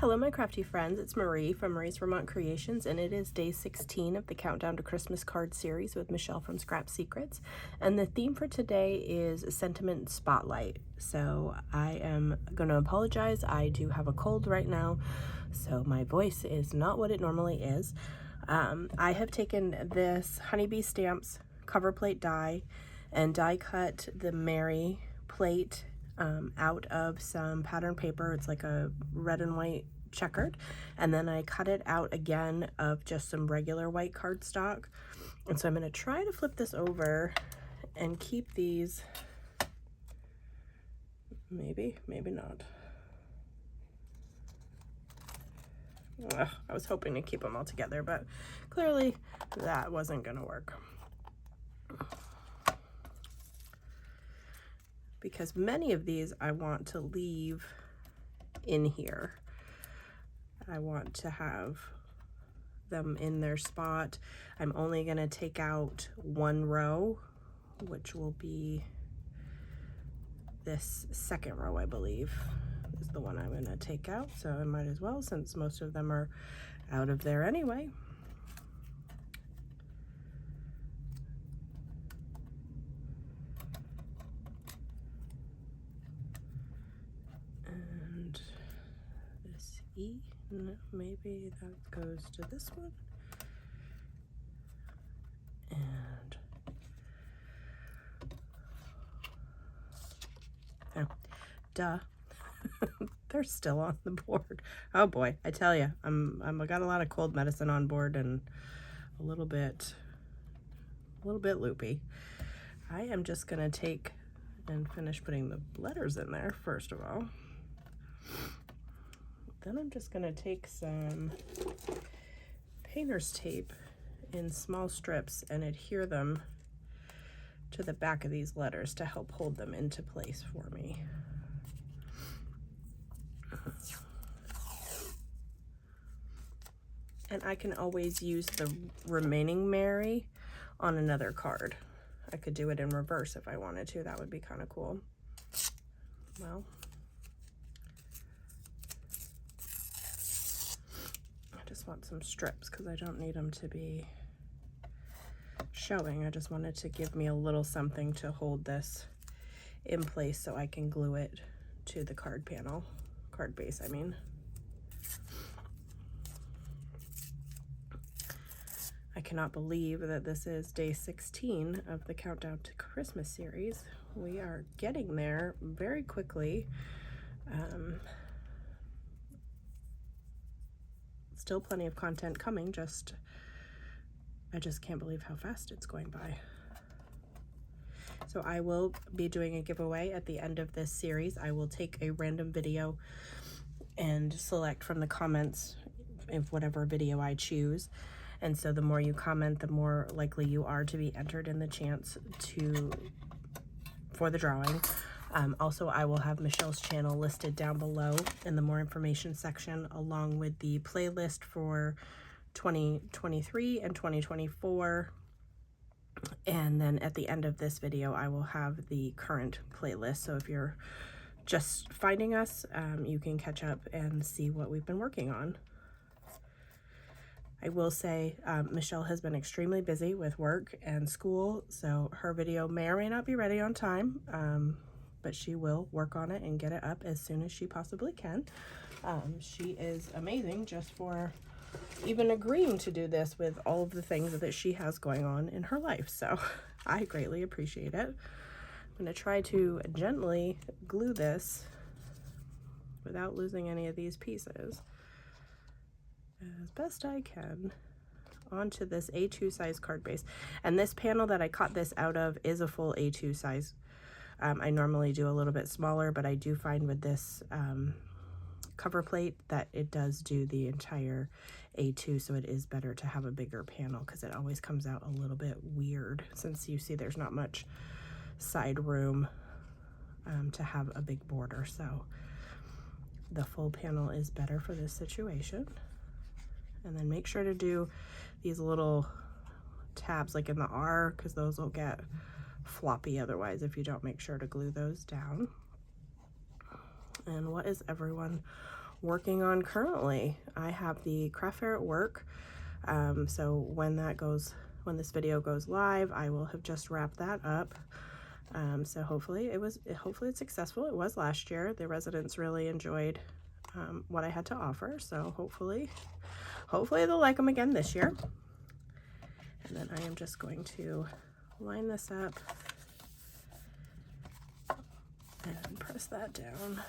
Hello my crafty friends, it's Marie from Marie's Vermont Creations, and it is day 16 of the Countdown to Christmas card series with Michelle from Scrap Secrets. And the theme for today is Sentiment Spotlight. So I am going to apologize, I do have a cold right now, so my voice is not what it normally is. I have taken this Honeybee Stamps cover plate die and die cut the Mary plate out of some pattern paper. It's like a red and white checkered, and then I cut it out again of just some regular white cardstock. And so I'm going to try to flip this over and keep these, maybe not. Ugh, I was hoping to keep them all together, but clearly that wasn't going to work. Because many of these I want to leave in here. I want to have them in their spot. I'm only going to take out one row, which will be this second row, I believe, is the one I'm going to take out. So I might as well, since most of them are out of there anyway. No, maybe that goes to this one. And oh, duh. They're still on the board. Oh boy, I tell you, I got a lot of cold medicine on board and a little bit loopy. I am just gonna take and finish putting the letters in there first of all. Then I'm just gonna take some painter's tape in small strips and adhere them to the back of these letters to help hold them into place for me. And I can always use the remaining Mary on another card. I could do it in reverse if I wanted to. That would be kind of cool. Well, want some strips because I don't need them to be showing. I just wanted to give me a little something to hold this in place so I can glue it to the card base, I mean. I cannot believe that this is day 16 of the Countdown to Christmas series. We are getting there very quickly. Still plenty of content coming, I just can't believe how fast it's going by. So I will be doing a giveaway at the end of this series. I will take a random video and select from the comments of whatever video I choose. And so the more you comment, the more likely you are to be entered in the chance for the drawing. Also, I will have Michelle's channel listed down below in the more information section, along with the playlist for 2023 and 2024. And then at the end of this video, I will have the current playlist. So if you're just finding us, you can catch up and see what we've been working on. I will say Michelle has been extremely busy with work and school, so her video may or may not be ready on time. But she will work on it and get it up as soon as she possibly can. She is amazing just for even agreeing to do this with all of the things that she has going on in her life. So I greatly appreciate it. I'm going to try to gently glue this without losing any of these pieces as best I can onto this A2 size card base. And this panel that I cut this out of is a full A2 size. I normally do a little bit smaller, but I do find with this cover plate that it does do the entire A2, so it is better to have a bigger panel because it always comes out a little bit weird since you see there's not much side room to have a big border. So the full panel is better for this situation. And then make sure to do these little tabs like in the R, because those will get floppy otherwise if you don't make sure to glue those down. And what is everyone working on currently. I have the craft fair at work, so when this video goes live, I will have just wrapped that up. So hopefully it's successful. It was last year. The residents really enjoyed what I had to offer, so hopefully they'll like them again this year. And then I am just going to line this up and press that down.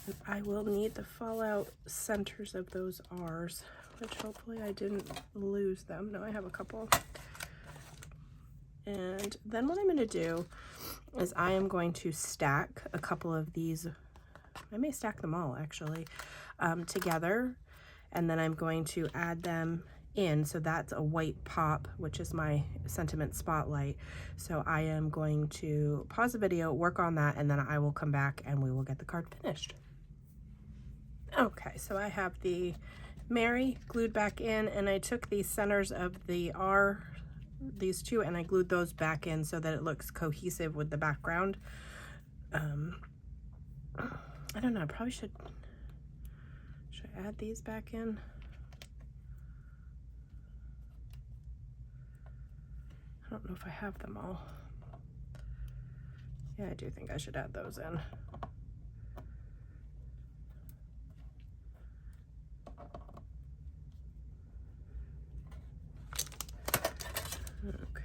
And I will need the fallout centers of those R's, which hopefully I didn't lose them. No, I have a couple. And then what I'm going to do is I am going to stack a couple of these, I may stack them all actually, together, and then I'm going to add them in. So that's a white pop, which is my sentiment spotlight. So I am going to pause the video, work on that, and then I will come back and we will get the card finished. Okay, so I have the Mary glued back in, and I took the centers of the R, these two, and I glued those back in so that it looks cohesive with the background. I don't know, I probably should I add these back in? I don't know if I have them all. Yeah, I do think I should add those in.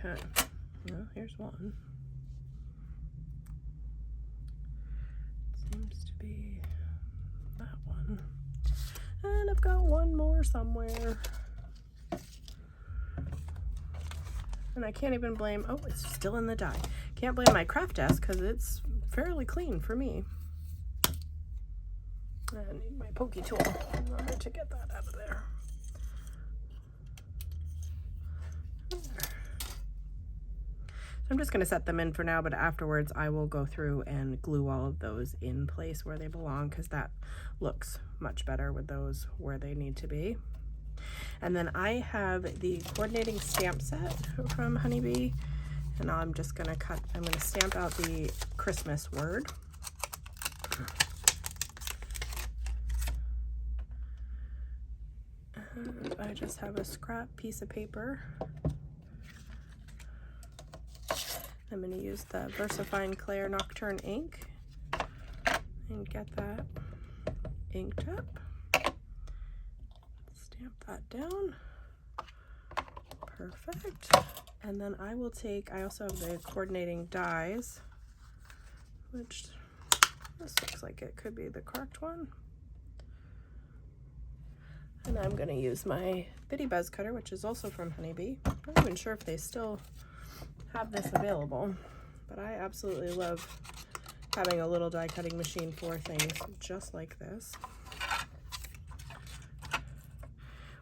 Okay, well, here's one. Seems to be that one. And I've got one more somewhere. And I can't even blame, oh, it's still in the die. Can't blame my craft desk because it's fairly clean for me. I need my pokey tool in order to get that out of there. I'm just going to set them in for now, but afterwards I will go through and glue all of those in place where they belong, because that looks much better with those where they need to be. And then I have the coordinating stamp set from Honeybee, and I'm just going to I'm going to stamp out the Christmas word. And I just have a scrap piece of paper. I'm going to use the VersaFine Claire Nocturne ink and get that inked up. Stamp that down. Perfect. And then I will take, I also have the coordinating dies, which this looks like it could be the correct one. And I'm going to use my Bitty Buzz cutter, which is also from Honeybee. I'm not even sure if they still have this available, but I absolutely love having a little die cutting machine for things just like this.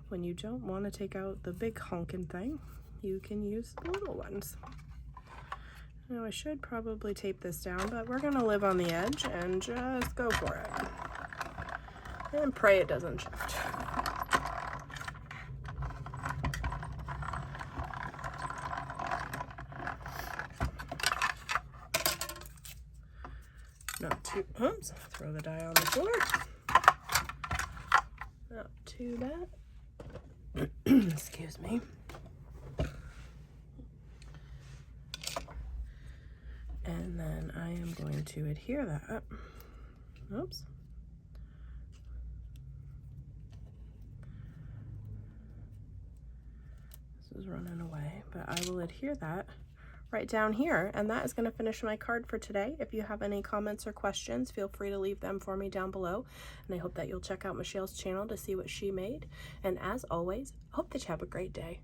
When you don't want to take out the big honking thing, you can use the little ones. Now I should probably tape this down, but we're going to live on the edge and just go for it and pray it doesn't shift. Not too, oops, throw the die on the floor. Not too bad. Excuse me. And then I am going to adhere that. Oops. This is running away, but I will adhere that right down here, and that is going to finish my card for today. If you have any comments or questions, feel free to leave them for me down below, and I hope that you'll check out Michele's channel to see what she made. And as always, I hope that you have a great day.